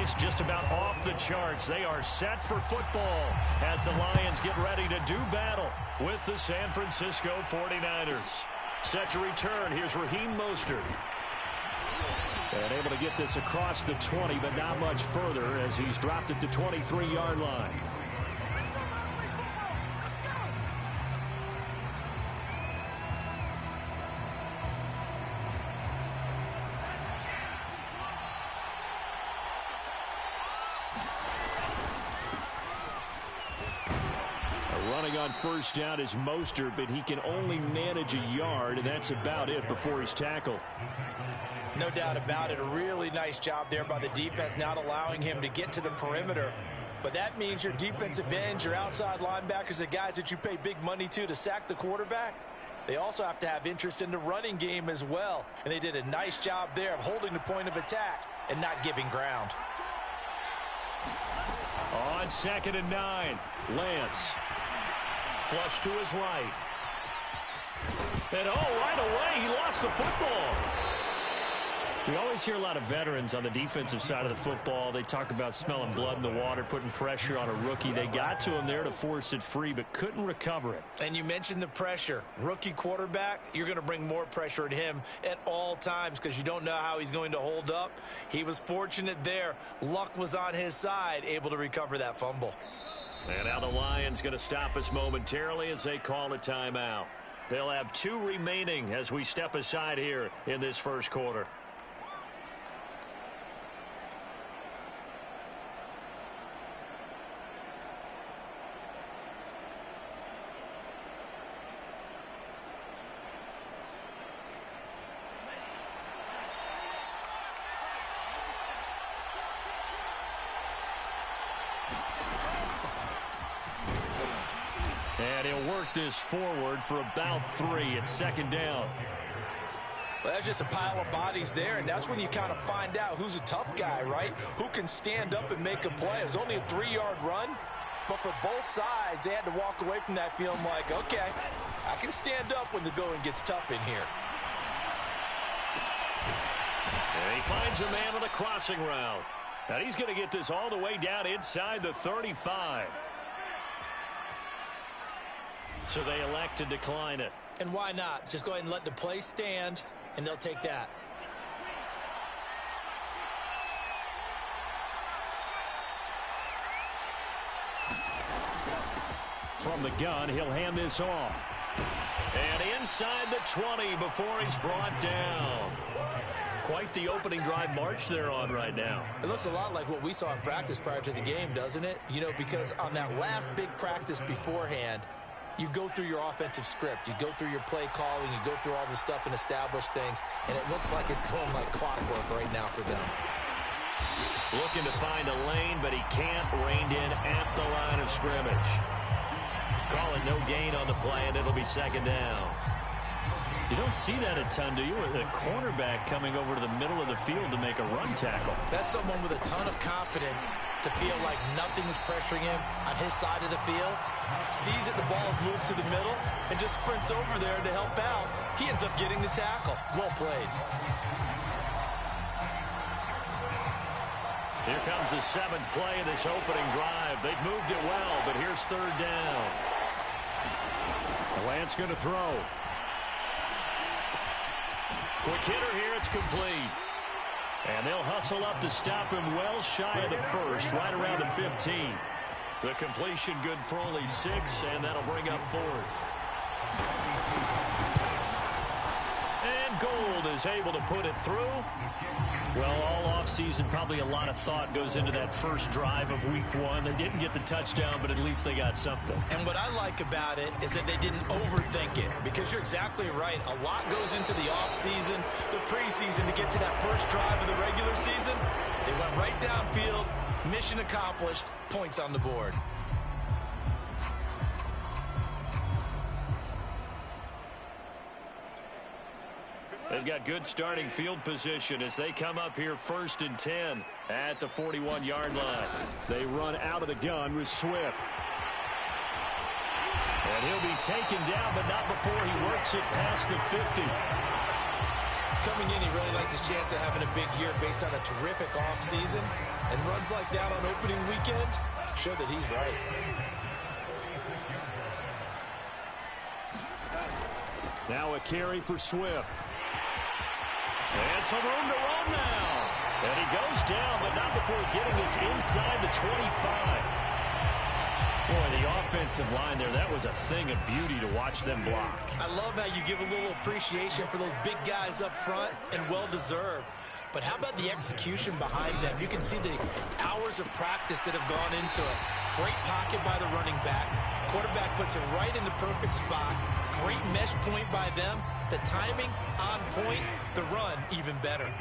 place just about off the charts. They are set for football as the Lions get ready to do battle with the San Francisco 49ers. Set to return. Here's Raheem Mostert. And able to get this across the 20, but not much further as he's dropped it to 23-yard line. Running on first down is Mostert, but he can only manage a yard, and that's about it before he's tackled. No doubt about it. A really nice job there by the defense, not allowing him to get to the perimeter. But that means your defensive ends, your outside linebackers, the guys that you pay big money to sack the quarterback, they also have to have interest in the running game as well. And they did a nice job there of holding the point of attack and not giving ground. On 2nd and 9, Lance. Flush to his right. And right away, he lost the football. We always hear a lot of veterans on the defensive side of the football. They talk about smelling blood in the water, putting pressure on a rookie. They got to him there to force it free, but couldn't recover it. And you mentioned the pressure. Rookie quarterback, you're going to bring more pressure at him at all times because you don't know how he's going to hold up. He was fortunate there. Luck was on his side, able to recover that fumble. And now the Lions going to stop us momentarily as they call a timeout. They'll have 2 remaining as we step aside here in this first quarter. And he'll work this forward for about 3 at 2nd down. Well, that's just a pile of bodies there, and that's when you kind of find out who's a tough guy, right? Who can stand up and make a play. It was only a 3-yard run, but for both sides, they had to walk away from that feeling like, okay, I can stand up when the going gets tough in here. And he finds a man on the crossing route. And he's going to get this all the way down inside the 35. So they elect to decline it. And why not? Just go ahead and let the play stand, and they'll take that. From the gun, he'll hand this off. And inside the 20 before he's brought down. Quite the opening drive march they're on right now. It looks a lot like what we saw in practice prior to the game, doesn't it? You know, because on that last big practice beforehand, you go through your offensive script. You go through your play calling. You go through all the stuff and establish things. And it looks like it's going like clockwork right now for them. Looking to find a lane, but he can't. Reined in at the line of scrimmage. Call it no gain on the play, and it'll be 2nd down. You don't see that a ton, do you? A cornerback coming over to the middle of the field to make a run tackle. That's someone with a ton of confidence to feel like nothing is pressuring him on his side of the field. Sees that the ball is moved to the middle and just sprints over there to help out. He ends up getting the tackle. Well played. Here comes the 7th play of this opening drive. They've moved it well, but here's 3rd down. Lance going to throw. Quick hitter here, it's complete. And they'll hustle up to stop him well shy of the 1st, right around the 15. The completion good for only 6, and that'll bring up 4th. And Gold is able to put it through. Well, all offseason, probably a lot of thought goes into that first drive of week 1. They didn't get the touchdown, but at least they got something. And what I like about it is that they didn't overthink it, because you're exactly right. A lot goes into the offseason, the preseason to get to that first drive of the regular season. They went right downfield, mission accomplished, points on the board. They've got good starting field position as they come up here 1st and 10 at the 41-yard line. They run out of the gun with Swift. And he'll be taken down, but not before he works it past the 50. Coming in, he really liked his chance of having a big year based on a terrific offseason. And runs like that on opening weekend show that he's right. Now a carry for Swift. And some room to run now. And he goes down, but not before getting us inside the 25. Boy, the offensive line there, that was a thing of beauty to watch them block. I love how you give a little appreciation for those big guys up front, and well-deserved. But how about the execution behind them? You can see the hours of practice that have gone into it. Great pocket by the running back. Quarterback puts it right in the perfect spot. Great mesh point by them. The timing on point. The run even better.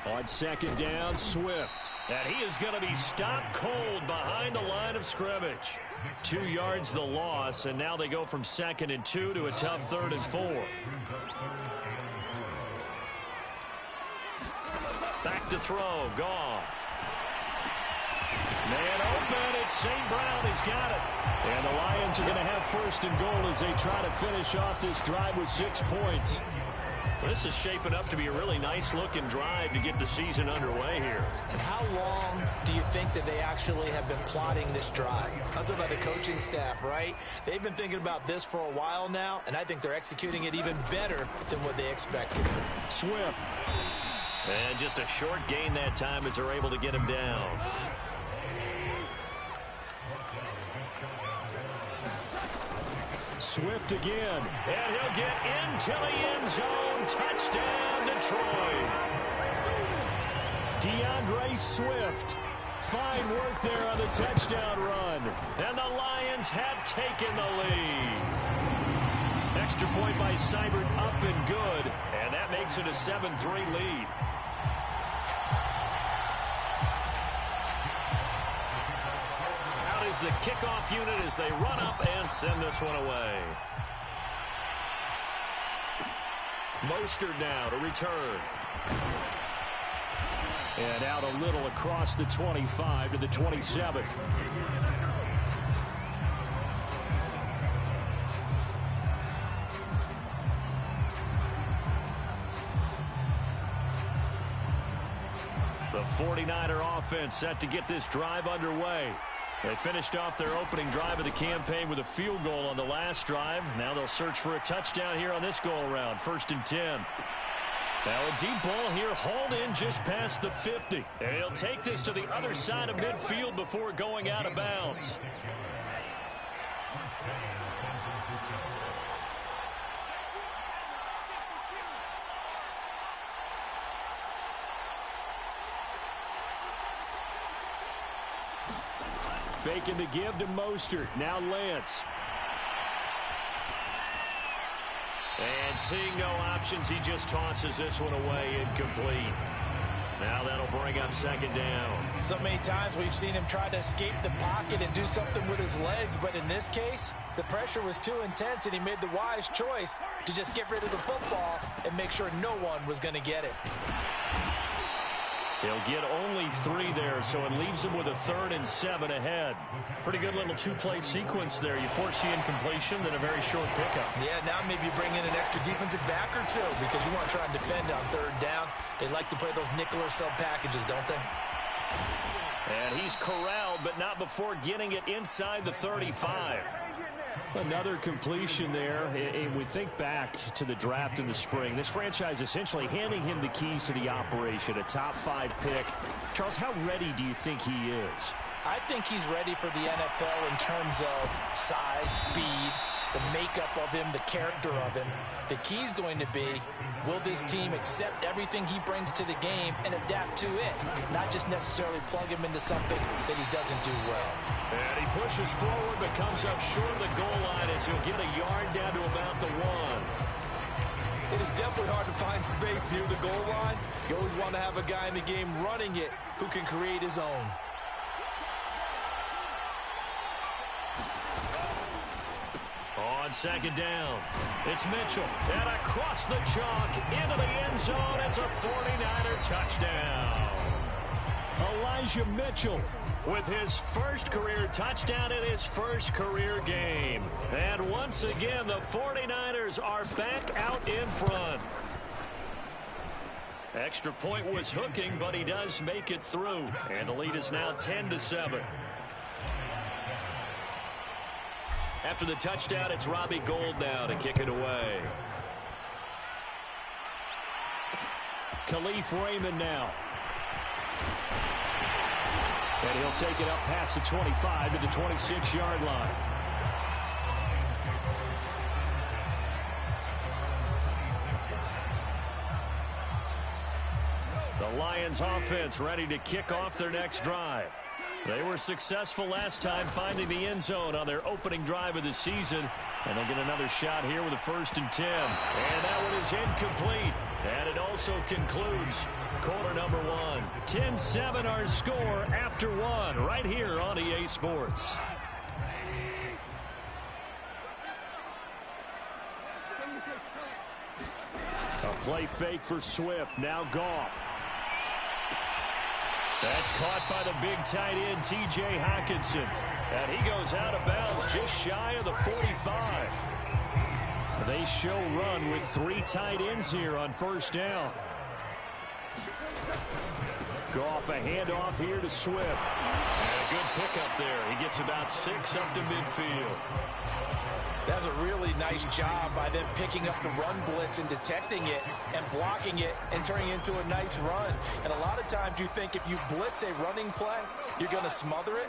On second down, Swift. And he is going to be stopped cold behind the line of scrimmage. 2 yards the loss, and now they go from 2nd and 2 to a tough 3rd and 4. Back to throw, Goff. Man open, it's St. Brown, he's got it. And the Lions are going to have 1st and goal as they try to finish off this drive with 6 points. This is shaping up to be a really nice-looking drive to get the season underway here. And how long do you think that they actually have been plotting this drive? I'm talking about the coaching staff, right? They've been thinking about this for a while now, and I think they're executing it even better than what they expected. Swift. And just a short gain that time as they're able to get him down. Swift again. And he'll get into the end zone. Touchdown, Detroit. DeAndre Swift. Fine work there on the touchdown run. And the Lions have taken the lead. Extra point by Seibert up and good. And that makes it a 7-3 lead. Out is the kickoff unit as they run up and send this one away. Mostert now to return. And out a little across the 25 to the 27. The 49er offense set to get this drive underway. They finished off their opening drive of the campaign with a field goal on the last drive. Now they'll search for a touchdown here on this go-around. 1st and 10. Now a deep ball here, hauled in just past the 50. And he'll take this to the other side of midfield before going out of bounds. Faking the give to Mostert. Now Lance. And seeing no options, he just tosses this one away incomplete. Now that'll bring up 2nd down. So many times we've seen him try to escape the pocket and do something with his legs, but in this case, the pressure was too intense and he made the wise choice to just get rid of the football and make sure no one was going to get it. He'll get only 3 there, so it leaves him with a 3rd and 7 ahead. Pretty good little 2-play sequence there. You force the incompletion, then a very short pickup. Yeah, now maybe you bring in an extra defensive back or two because you want to try and defend on 3rd down. They like to play those nickel or sub packages, don't they? And he's corralled, but not before getting it inside the 35. Another completion there. And we think back to the draft in the spring. This franchise essentially handing him the keys to the operation, a top 5 pick. Charles, how ready do you think he is? I think he's ready for the NFL in terms of size, speed, the makeup of him, the character of him. The key's going to be, will this team accept everything he brings to the game and adapt to it, not just necessarily plug him into something that he doesn't do well. And he pushes forward but comes up short of the goal line as he'll get a yard down to about the 1. It is definitely hard to find space near the goal line. You always want to have a guy in the game running it who can create his own. On 2nd down, it's Mitchell. And across the chalk into the end zone. It's a 49er touchdown. Elijah Mitchell with his first career touchdown in his first career game. And once again, the 49ers Bears are back out in front. Extra point was hooking, but he does make it through. And the lead is now 10-7. After the touchdown, it's Robbie Gould now to kick it away. Khalif Raymond now. And he'll take it up past the 25 to the 26-yard line. The Lions offense ready to kick off their next drive. They were successful last time finding the end zone on their opening drive of the season. And they'll get another shot here with a 1st and 10. And that one is incomplete. And it also concludes quarter number 1. 10-7 our score after 1 right here on EA Sports. A play fake for Swift. Now Goff. That's caught by the big tight end, T.J. Hockenson. And he goes out of bounds just shy of the 45. They show run with 3 tight ends here on 1st down. Goff a handoff here to Swift. And a good pickup there. He gets about 6 up to midfield. That's a really nice job by them picking up the run blitz and detecting it and blocking it and turning it into a nice run. And a lot of times you think if you blitz a running play, you're going to smother it.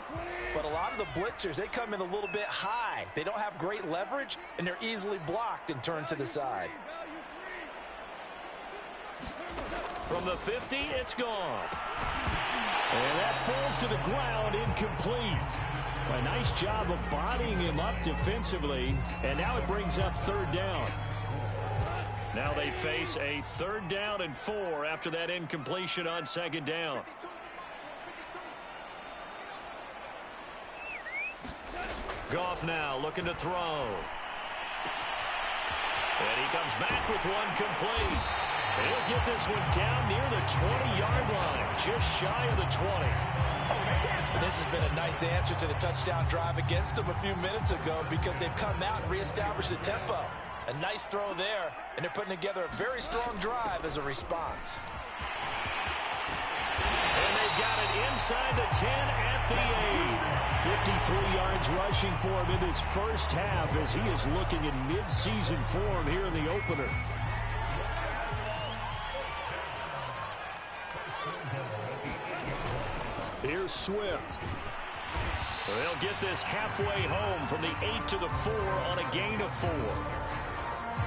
But a lot of the blitzers, they come in a little bit high. They don't have great leverage, and they're easily blocked and turned to the side. From the 50, it's gone. And that falls to the ground, incomplete. A nice job of bodying him up defensively, and now it brings up 3rd down. Now they face a 3rd down and 4 after that incompletion on 2nd down. Goff now looking to throw. And he comes back with one complete. He'll get this one down near the 20-yard line, just shy of the 20. This has been a nice answer to the touchdown drive against them a few minutes ago because they've come out and reestablished the tempo. A nice throw there, and they're putting together a very strong drive as a response. And they've got it inside the 10 at the 8. 53 yards rushing for him in his first half as he is looking in mid-season form here in the opener. Here's Swift. They'll get this halfway home from the 8 to the 4 on a gain of 4.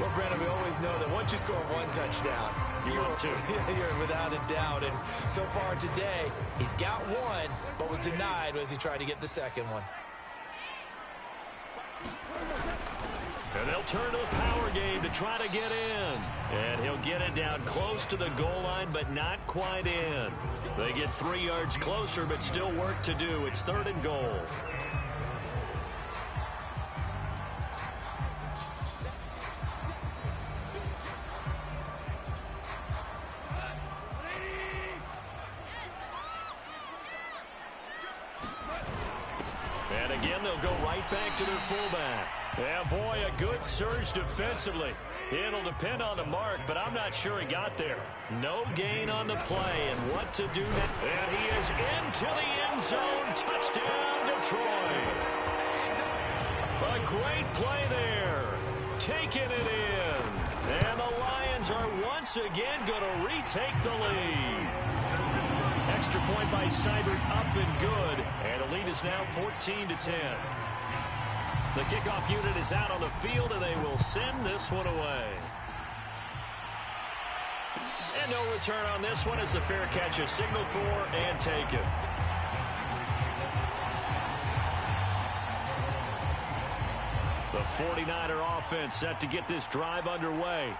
Well, Brandon, we always know that once you score 1 touchdown, you're without a doubt. And so far today, he's got 1, but was denied as he tried to get the 2nd one. And they'll turn to the power game to try to get in. And he'll get it down close to the goal line, but not quite in. They get 3 yards closer, but still work to do. It's 3rd and goal. And again, they'll go right back to their fullback. Yeah, boy, a good surge defensively. It'll depend on the mark, but I'm not sure he got there. No gain on the play, and what to do now. And he is into the end zone. Touchdown, Detroit. A great play there. Taking it in. And the Lions are once again going to retake the lead. Extra point by Seibert up and good. And the lead is now 14-10. The kickoff unit is out on the field, and they will send this one away. And no return on this one as the fair catch is signaled for and taken. The 49er offense set to get this drive underway.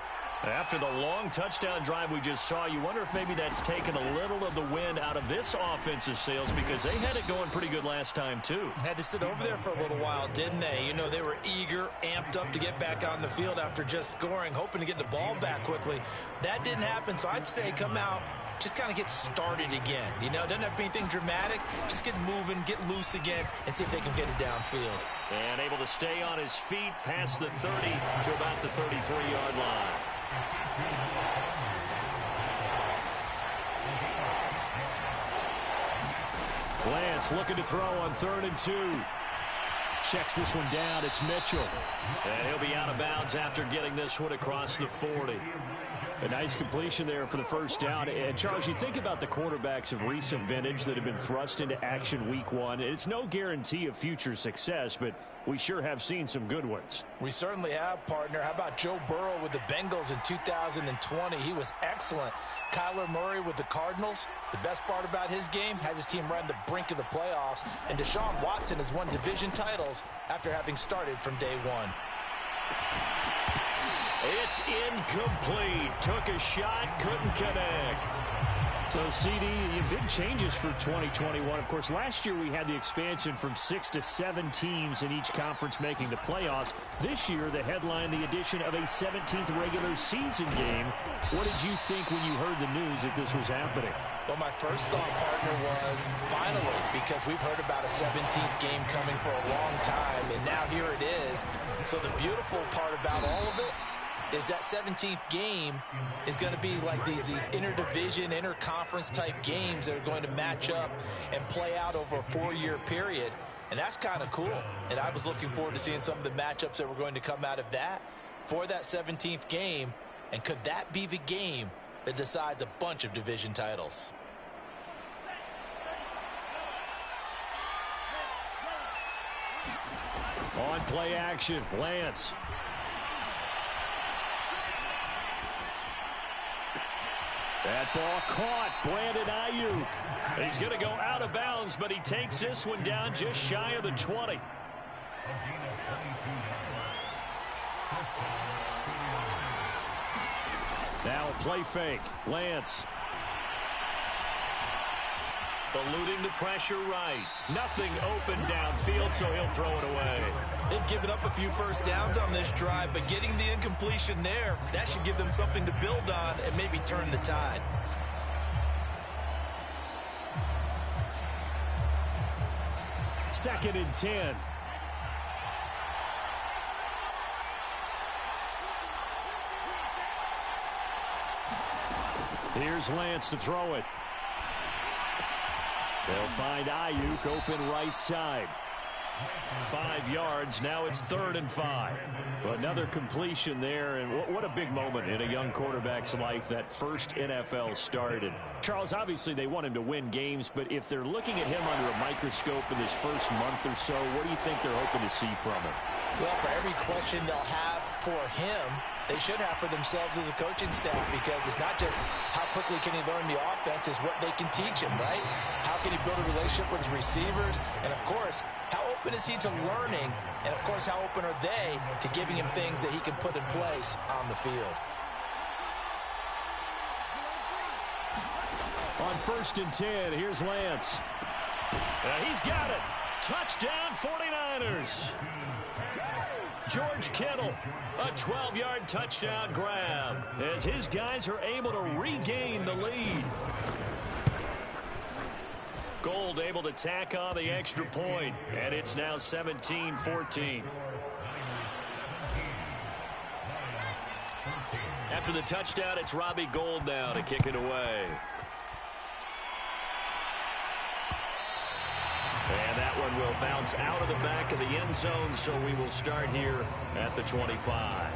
After the long touchdown drive we just saw, you wonder if maybe that's taken a little of the wind out of this offense's sails because they had it going pretty good last time, too. Had to sit over there for a little while, didn't they? You know, they were eager, amped up to get back on the field after just scoring, hoping to get the ball back quickly. That didn't happen, so I'd say come out just kind of get started again. You know, doesn't have to be anything dramatic. Just get moving, get loose again, and see if they can get it downfield. And able to stay on his feet past the 30 to about the 33-yard line. Lance looking to throw on 3rd and 2. Checks this one down. It's Mitchell. And he'll be out of bounds after getting this one across the 40. A nice completion there for the first down. And Charles, you think about the quarterbacks of recent vintage that have been thrust into action week 1. It's no guarantee of future success, but we sure have seen some good ones. We certainly have, partner. How about Joe Burrow with the Bengals in 2020? He was excellent. Kyler Murray with the Cardinals. The best part about his game, has his team right on the brink of the playoffs. And Deshaun Watson has won division titles after having started from day 1. It's incomplete. Took a shot, couldn't connect. So, CD, big changes for 2021. Of course, last year we had the expansion from 6 to 7 teams in each conference making the playoffs. This year, the headline, the addition of a 17th regular season game. What did you think when you heard the news that this was happening? Well, my first thought, partner, was finally, because we've heard about a 17th game coming for a long time, and now here it is. So the beautiful part about all of it is that 17th game is going to be like these interdivision, interconference type games that are going to match up and play out over a 4-year period. And that's kind of cool. And I was looking forward to seeing some of the matchups that were going to come out of that for that 17th game. And could that be the game that decides a bunch of division titles? On play action, Lance. That ball caught. Brandon Ayuk. He's going to go out of bounds, but he takes this one down just shy of the 20. Now a play fake. Lance. Eluding the pressure right. Nothing open downfield, so he'll throw it away. They've given up a few first downs on this drive, but getting the incompletion there, that should give them something to build on and maybe turn the tide. Second and 10. Here's Lance to throw it. They'll find Ayuk open right side. 5 yards. Now it's 3rd and 5. Another completion there, and what a big moment in a young quarterback's life, that first NFL start. And Charles, obviously they want him to win games, but if they're looking at him under a microscope in this first month or so, what do you think they're hoping to see from him? Well, for every question they'll have for him, they should have for themselves as a coaching staff, because it's not just how quickly can he learn the offense, it's what they can teach him, right? How can he build a relationship with his receivers? And, of course, how open is he to learning? And, of course, how open are they to giving him things that he can put in place on the field? On 1st and 10, here's Lance. He's got it. Touchdown, 49ers. George Kittle, a 12-yard touchdown grab as his guys are able to regain the lead. Gold able to tack on the extra point, and it's now 17-14. After the touchdown, it's Robbie Gould now to kick it away. And that one will bounce out of the back of the end zone, so we will start here at the 25.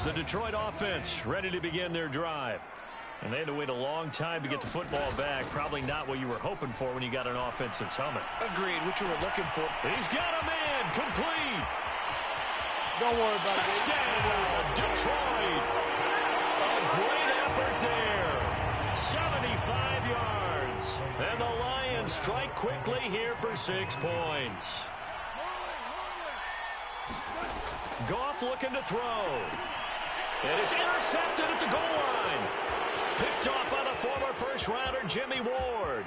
The Detroit offense ready to begin their drive. And they had to wait a long time to get the football back. Probably not what you were hoping for when you got an offense that's humming. Agreed, what you were looking for. He's got a man, complete. Don't worry about it. Touchdown, Detroit. A great effort there. 75 yards. And the Lions strike quickly here for 6 points. Goff looking to throw. And it's intercepted at the goal line. Picked off by the former first-rounder Jimmy Ward.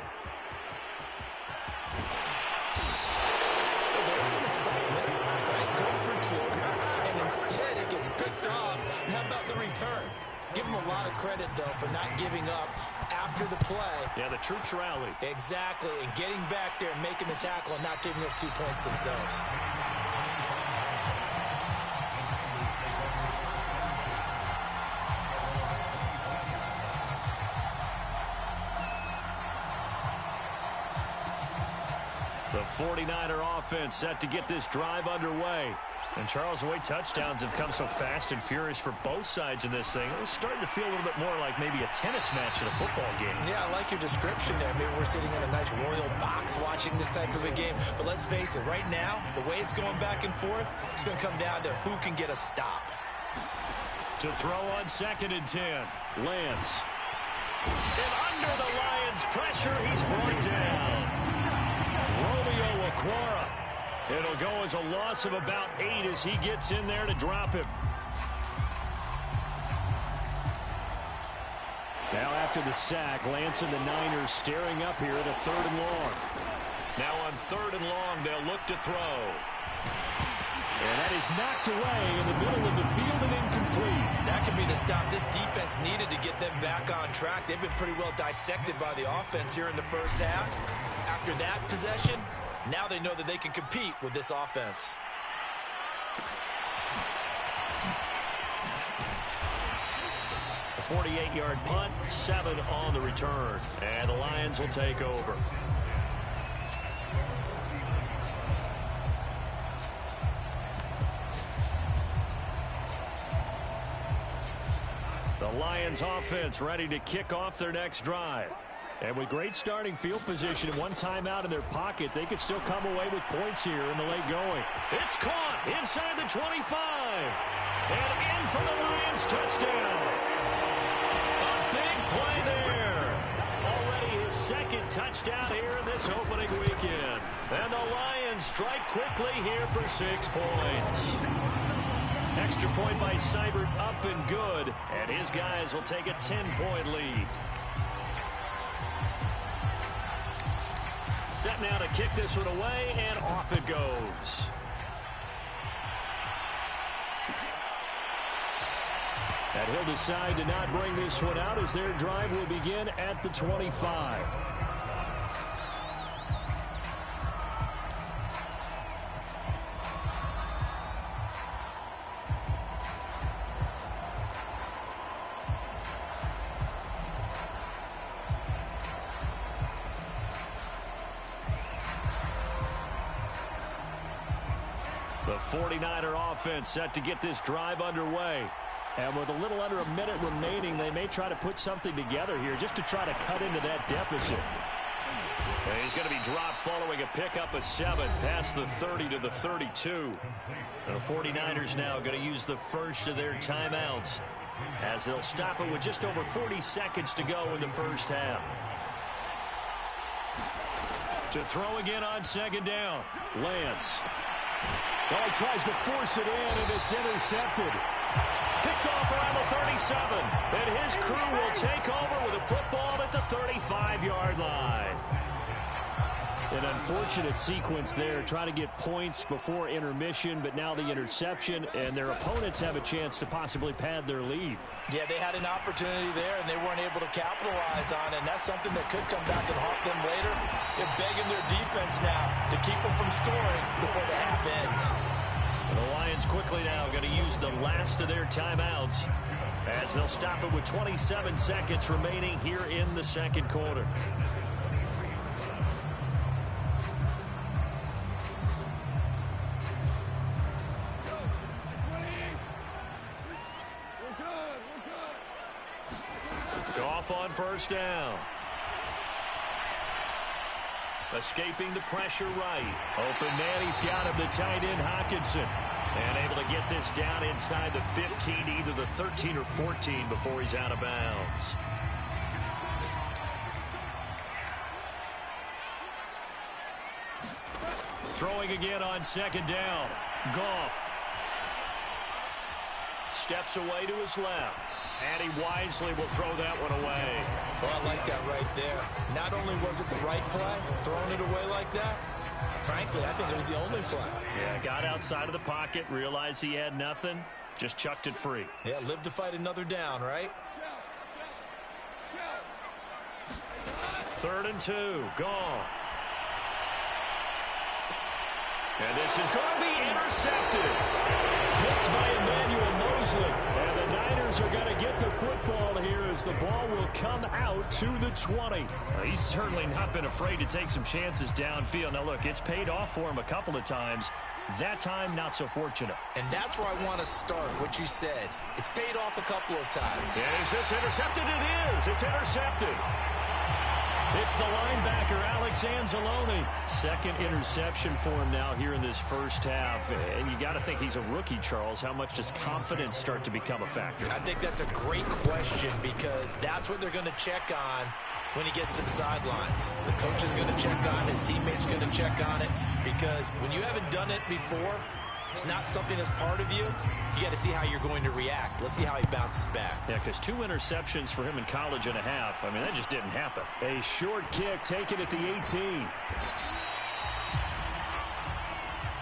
Well, there's some excitement, right? Go for to, and instead it gets picked off. And how about the return? Give them a lot of credit, though, for not giving up after the play. Yeah, the troops rallied. Exactly, and getting back there and making the tackle and not giving up 2 points themselves. The 49er offense set to get this drive underway. And Charles, the way touchdowns have come so fast and furious for both sides in this thing, it's starting to feel a little bit more like maybe a tennis match in a football game. Yeah, I like your description there. Maybe we're sitting in a nice royal box watching this type of a game. But let's face it, right now, the way it's going back and forth, it's going to come down to who can get a stop. To throw on 2nd and 10, Lance. And under the Lions' pressure, he's brought down. Romeo Okwara. It'll go as a loss of about 8 as he gets in there to drop him. Now after the sack, Lance and the Niners staring up here at a 3rd and long. Now on 3rd and long, they'll look to throw. And that is knocked away in the middle of the field and incomplete. That could be the stop this defense needed to get them back on track. They've been pretty well dissected by the offense here in the first half. After that possession, now they know that they can compete with this offense. A 48-yard punt, 7 on the return. And the Lions will take over. The Lions offense ready to kick off their next drive. And with great starting field position and one timeout in their pocket, they could still come away with points here in the late going. It's caught inside the 25. And in for the Lions touchdown. A big play there. Already his 2nd touchdown here in this opening weekend. And the Lions strike quickly here for 6 points. Extra point by Seibert up and good. And his guys will take a 10-point lead. Set now to kick this one away, and off it goes. And he'll decide to not bring this one out as their drive will begin at the 25. The 49er offense set to get this drive underway. And with a little under a minute remaining, they may try to put something together here just to try to cut into that deficit. And he's going to be dropped following a pickup of 7 past the 30 to the 32. And the 49ers now going to use the first of their timeouts as they'll stop it with just over 40 seconds to go in the first half. To throw again on 2nd down, Lance. Well, he tries to force it in, and it's intercepted. Picked off around the 37. And his crew will take over with a football at the 35-yard line. An unfortunate sequence there, trying to get points before intermission, but now the interception, and their opponents have a chance to possibly pad their lead. Yeah, they had an opportunity there, and they weren't able to capitalize on it, and that's something that could come back and haunt them later. They're begging their defense now to keep them from scoring before the half ends. And the Lions quickly now going to use the last of their timeouts as they'll stop it with 27 seconds remaining here in the second quarter. Goff on first down. Escaping the pressure right. Open man, he's got him, the tight end Hockenson. And able to get this down inside the 15, either the 13 or 14 before he's out of bounds. Throwing again on 2nd down. Goff. Steps away to his left. And he wisely will throw that one away. Well, I like that right there. Not only was it the right play, throwing it away like that, Frankly, I think it was the only play. Yeah, got outside of the pocket, realized he had nothing, just chucked it free. Yeah, live to fight another down, right? 3rd and 2, Goff. And this is going to be intercepted. Picked by Emmanuel Mosley. And the Niners are going to get the football here as the ball will come out to the 20. He's certainly not been afraid to take some chances downfield. Now, look, it's paid off for him a couple of times. That time, not so fortunate. And that's where I want to start, what you said. It's paid off a couple of times. Yeah, is this intercepted? It is. It's intercepted. It's the linebacker, Alex Anzalone. 2nd interception for him now here in this first half. And you got to think he's a rookie, Charles. How much does confidence start to become a factor? I think that's a great question because that's what they're going to check on when he gets to the sidelines. The coach is going to check on, his teammates are going to check on it, because when you haven't done it before, it's not something that's part of you. You got to see how you're going to react. Let's see how he bounces back. Yeah, because 2 interceptions for him in college and a half. I mean, that just didn't happen. A short kick taken at the 18.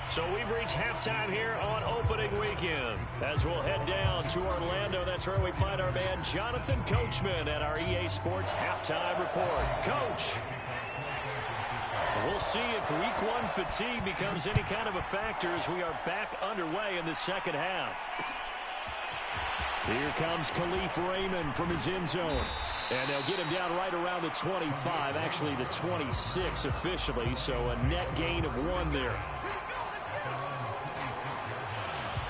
So we've reached halftime here on opening weekend. As we'll head down to Orlando, that's where we find our man Jonathan Coachman at our EA Sports Halftime Report. Coach. We'll see if week 1 fatigue becomes any kind of a factor as we are back underway in the second half. Here comes Khalif Raymond from his end zone. And they'll get him down right around the 25, actually the 26 officially, so a net gain of 1 there.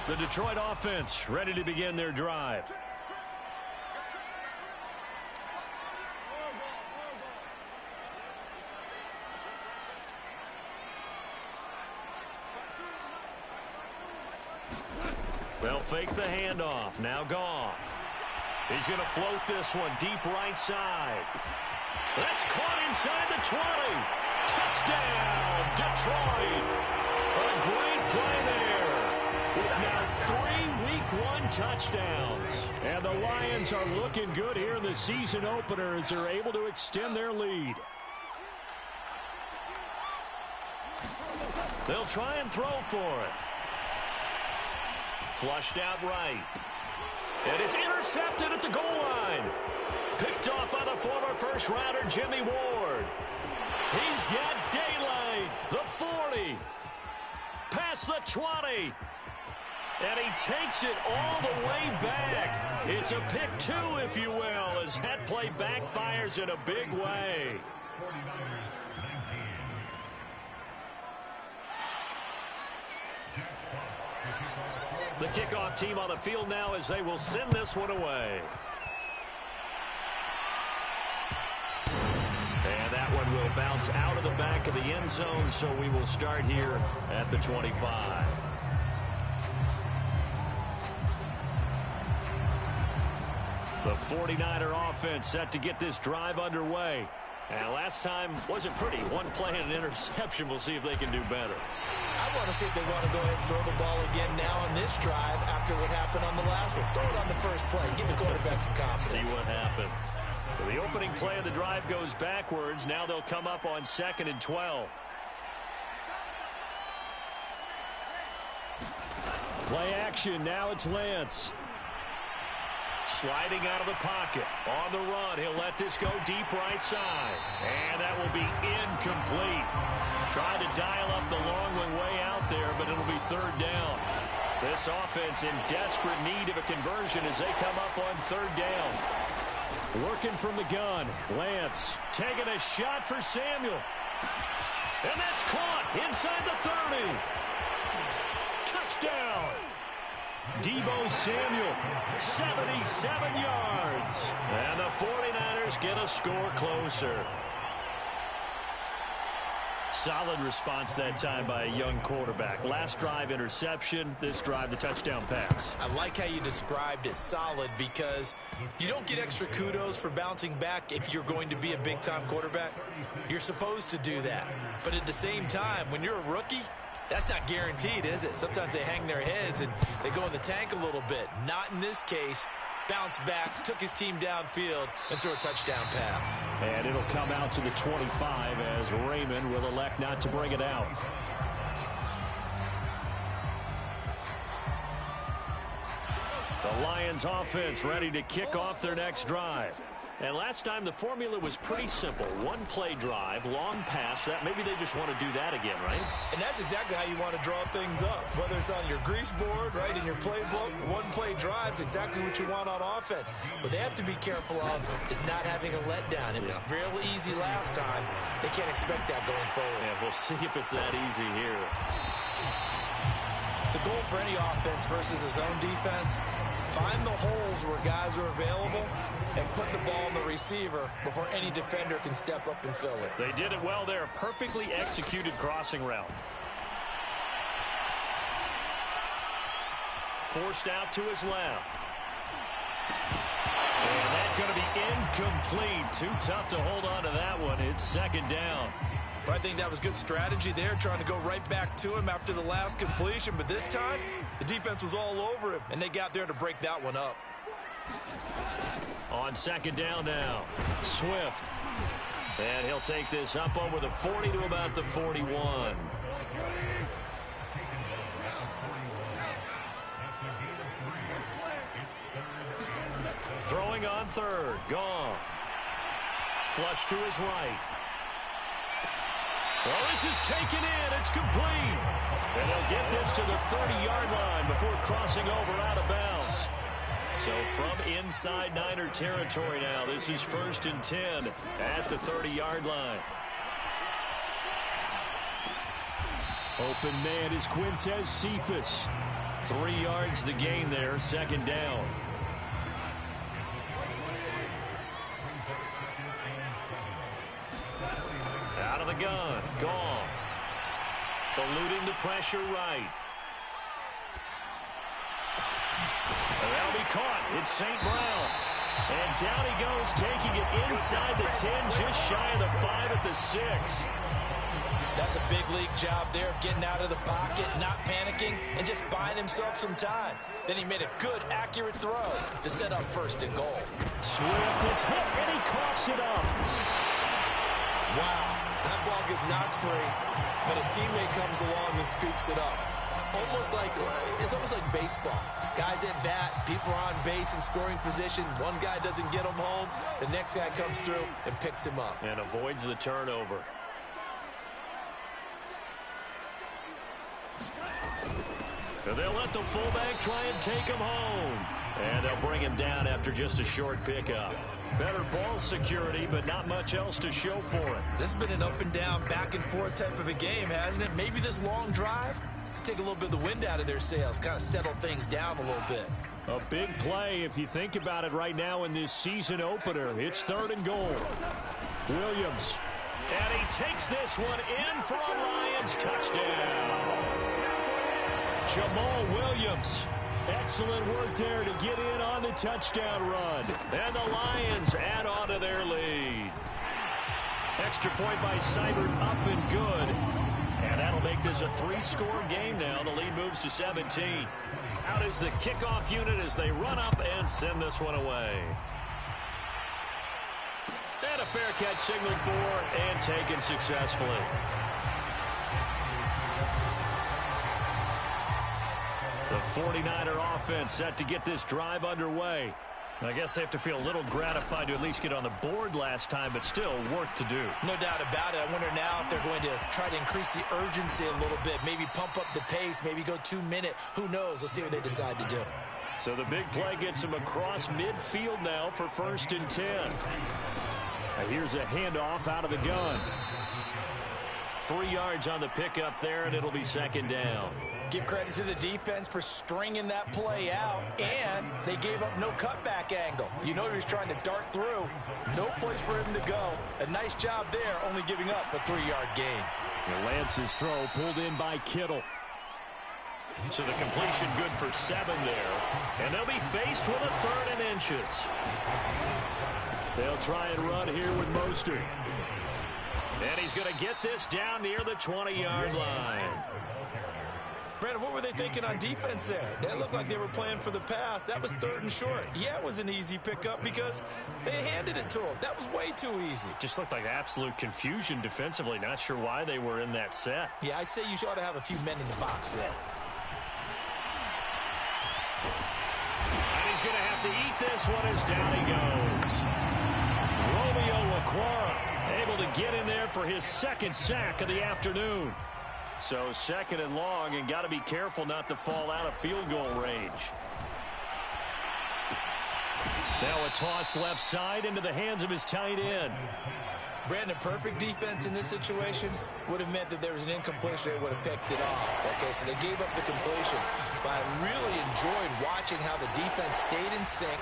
The Detroit offense ready to begin their drive. They'll fake the handoff. Now Goff. He's going to float this one deep right side. That's caught inside the 20. Touchdown, Detroit. A great play there. With now 3 week 1 touchdowns. And the Lions are looking good here in the season opener as they're able to extend their lead. They'll try and throw for it. Flushed out right. And it's intercepted at the goal line. Picked off by the former first-rounder Jimmy Ward. He's got daylight. The 40. Past the 20. And he takes it all the way back. It's a pick 2, if you will, as that play backfires in a big way. The kickoff team on the field now as they will send this one away. And that one will bounce out of the back of the end zone, so we will start here at the 25. The 49er offense set to get this drive underway. And last time wasn't pretty. 1 play and an interception. We'll see if they can do better. I want to see if they want to go ahead and throw the ball again now on this drive after what happened on the last one. Throw it on the first play. Give the quarterback some confidence. See what happens. So the opening play of the drive goes backwards. Now they'll come up on 2nd and 12. Play action. Now it's Lance. Sliding out of the pocket. On the run. He'll let this go deep right side. And that will be incomplete. Tried to dial up the long one way out there, but it'll be 3rd down. This offense in desperate need of a conversion as they come up on 3rd down. Working from the gun. Lance taking a shot for Samuel. And that's caught inside the 30. Touchdown. Deebo Samuel, 77 yards. And the 49ers get a score closer. Solid response that time by a young quarterback. Last drive, interception. This drive, the touchdown pass. I like how you described it, solid, because you don't get extra kudos for bouncing back if you're going to be a big-time quarterback. You're supposed to do that. But at the same time, when you're a rookie, that's not guaranteed, is it? Sometimes they hang their heads and they go in the tank a little bit. Not in this case. bounced back, took his team downfield, and threw a touchdown pass. And it'll come out to the 25 as Raymond will elect not to bring it out. The Lions offense ready to kick off their next drive. And last time the formula was pretty simple. One play drive, long pass. That maybe they just want to do that again, right? And that's exactly how you want to draw things up. Whether it's on your grease board, right, in your playbook, one play drive's exactly what you want on offense. What they have to be careful of is not having a letdown. It was real easy last time. They can't expect that going forward. Yeah, we'll see if it's that easy here. The goal for any offense versus a zone defense, find the holes where guys are available and put the ball in the receiver before any defender can step up and fill it. They did it well there. Perfectly executed crossing route. Forced out to his left. And that's going to be incomplete. Too tough to hold on to that one. It's second down. I think that was good strategy there, trying to go right back to him after the last completion. But this time, the defense was all over him, and they got there to break that one up. On second down now, Swift. And he'll take this up over the 40 to about the 41. Throwing on third, Goff. Flush to his right. Well, this is taken in. It's complete. And they'll get this to the 30-yard line before crossing over out of bounds. So from inside Niner territory now, this is 1st and 10 at the 30-yard line. Open man is Quintez Cephas. 3 yards the gain there, second down. Out of the gun, Goff. Eluding the pressure right. That'll be caught. It's St. Brown. And down he goes, taking it inside the 10, just shy of the 5 at the 6. That's a big league job there of getting out of the pocket, not panicking, and just buying himself some time. Then he made a good, accurate throw to set up 1st and goal. Swift is hit, and he coughs it up. Wow, that ball gets knocked free, but a teammate comes along and scoops it up. It's almost like baseball. Guys at bat, people are on base in scoring position. One guy doesn't get him home. The next guy comes through and picks him up. And avoids the turnover. And they'll let the fullback try and take him home. And they'll bring him down after just a short pickup. Better ball security, but not much else to show for it. This has been an up and down, back and forth type of a game, hasn't it? Maybe this long drive take a little bit of the wind out of their sails, kind of settle things down a little bit. A big play if you think about it right now in this season opener. It's 3rd and goal. Williams. And he takes this one in for a Lions touchdown. Jamal Williams. Excellent work there to get in on the touchdown run. And the Lions add on to their lead. Extra point by Seibert up and good. And that'll make this a 3-score game now. The lead moves to 17. Out is the kickoff unit as they run up and send this one away. And a fair catch signaled for and taken successfully. The 49er offense set to get this drive underway. I guess they have to feel a little gratified to at least get on the board last time, but still work to do. No doubt about it. I wonder now if they're going to try to increase the urgency a little bit, maybe pump up the pace, maybe go 2-minute. Who knows? Let's see what they decide to do. So the big play gets him across midfield now for 1st and 10. And here's a handoff out of the gun. 3 yards on the pickup there, and it'll be second down. Give credit to the defense for stringing that play out, and they gave up no cutback angle. You know he was trying to dart through. No place for him to go. A nice job there, only giving up a 3-yard gain. And Lance's throw pulled in by Kittle. So the completion good for 7 there. And they'll be faced with a 3rd and inches. They'll try and run here with Mostert. And he's going to get this down near the 20-yard line. Brandon, what were they thinking on defense there? They looked like they were playing for the pass. That was 3rd and short. Yeah, it was an easy pickup because they handed it to him. That was way too easy. Just looked like absolute confusion defensively. Not sure why they were in that set. Yeah, I'd say you ought to have a few men in the box there. And he's going to have to eat this one as down he goes. Romeo Okwara able to get in there for his 2nd sack of the afternoon. So 2nd and long, and got to be careful not to fall out of field goal range. Now a toss left side into the hands of his tight end. Brandon, perfect defense in this situation would have meant that there was an incompletion. They would have picked it off. Okay, so they gave up the completion. But I really enjoyed watching how the defense stayed in sync,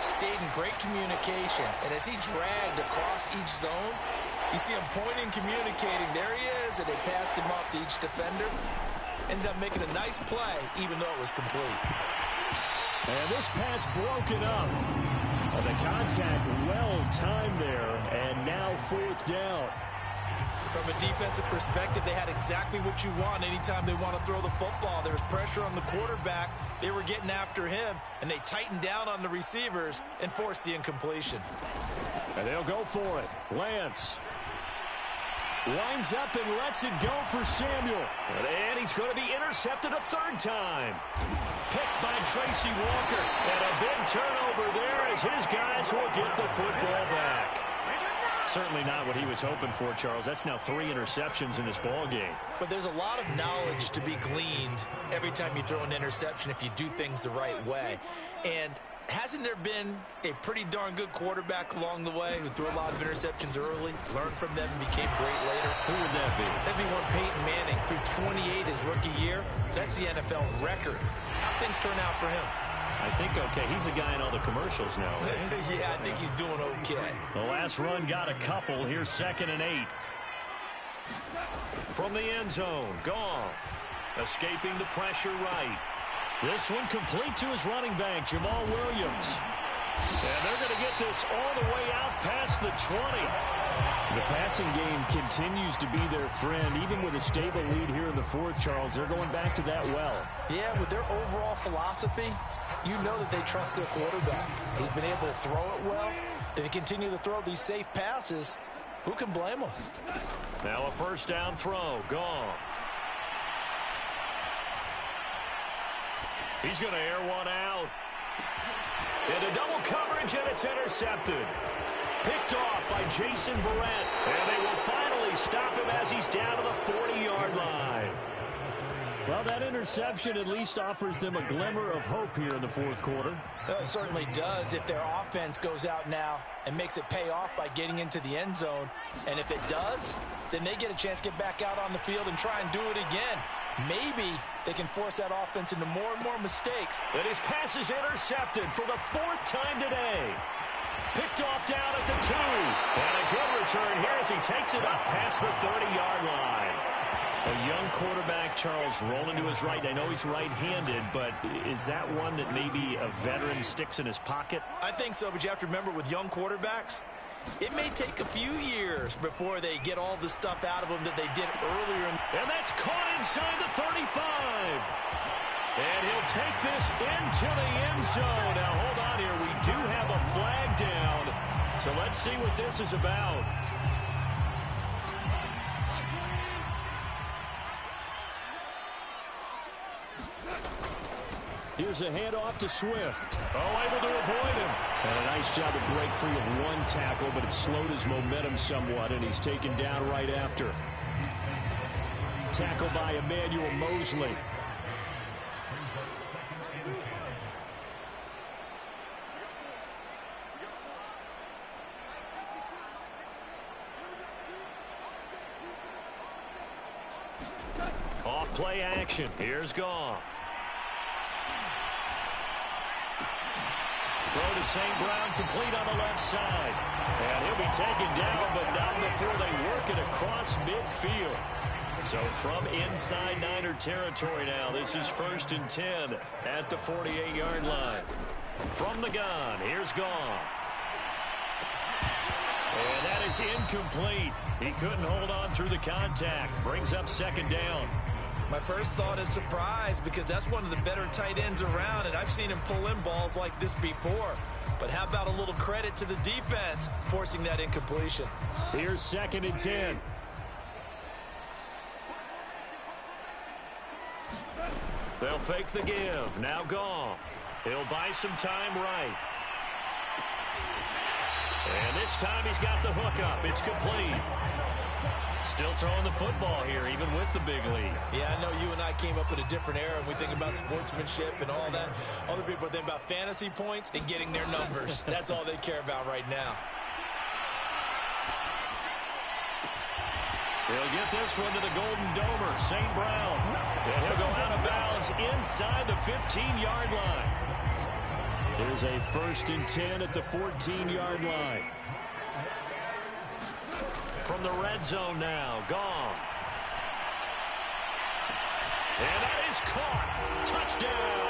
stayed in great communication. And as he dragged across each zone, you see him pointing, communicating. There he is, and they passed him off to each defender. Ended up making a nice play, even though it was complete. And this pass broken up. And the contact well timed there, and now 4th down. From a defensive perspective, they had exactly what you want anytime they want to throw the football. There was pressure on the quarterback. They were getting after him, and they tightened down on the receivers and forced the incompletion. And they'll go for it. Lance winds up and lets it go for Samuel. And he's going to be intercepted a 3rd time. Picked by Tracy Walker. And a big turnover there as his guys will get the football back. Certainly not what he was hoping for, Charles. That's now 3 interceptions in this ball game. But there's a lot of knowledge to be gleaned every time you throw an interception if you do things the right way. And hasn't there been a pretty darn good quarterback along the way who threw a lot of interceptions early, learned from them, and became great later? Who would that be? That'd be one Peyton Manning. Threw 28 his rookie year. That's the NFL record. How things turn out for him? I think okay. He's a guy in all the commercials now. Yeah, I think he's doing okay. The last run got a couple. Here's 2nd and 8. From the end zone, Goff escaping the pressure right. This one complete to his running back, Jamal Williams. And they're going to get this all the way out past the 20. The passing game continues to be their friend. Even with a stable lead here in the 4th, Charles, they're going back to that well. Yeah, with their overall philosophy, you know that they trust their quarterback. He's been able to throw it well. They continue to throw these safe passes. Who can blame them? Now a 1st down throw. Goff. He's going to air one out. Into double coverage, and it's intercepted. Picked off by Jason Verrett. And they will finally stop him as he's down to the 40-yard line. Well, that interception at least offers them a glimmer of hope here in the 4th quarter. It certainly does if their offense goes out now and makes it pay off by getting into the end zone. And if it does, then they get a chance to get back out on the field and try and do it again. Maybe they can force that offense into more and more mistakes. And his pass is intercepted for the 4th time today. Picked off down at the 2. And a good return here as he takes it up past the 30-yard line. A young quarterback, Charles, rolling to his right. I know he's right-handed, but is that one that maybe a veteran sticks in his pocket? I think so, but you have to remember with young quarterbacks, it may take a few years before they get all the stuff out of them that they did earlier. And that's caught inside the 35. And he'll take this into the end zone. Now, hold on here. We do have a flag down. So let's see what this is about. Here's a handoff to Swift. Oh, able to avoid him. And a nice job to break free of one tackle, but it slowed his momentum somewhat, and he's taken down right after. Tackle by Emmanuel Mosley. Off play action. Here's Goff. Throw to St. Brown, complete on the left side. And he'll be taken down, but not before they work it across midfield. So from inside Niner territory now, this is 1st and 10 at the 48-yard line. From the gun, here's Goff. And that is incomplete. He couldn't hold on through the contact. Brings up 2nd down. My first thought is surprise because that's one of the better tight ends around, and I've seen him pull in balls like this before. But how about a little credit to the defense forcing that incompletion? Here's 2nd and 10. They'll fake the give. Now Goff. He'll buy some time right. And this time he's got the hook up. It's complete. Still throwing the football here, even with the big lead. Yeah, I know you and I came up in a different era, and we think about sportsmanship and all that. Other people think about fantasy points and getting their numbers. That's all they care about right now. He'll get this one to the Golden Domer, St. Brown. And he'll go out of bounds inside the 15-yard line. There's a 1st and 10 at the 14-yard line. From the red zone now, Goff. And that is caught. Touchdown.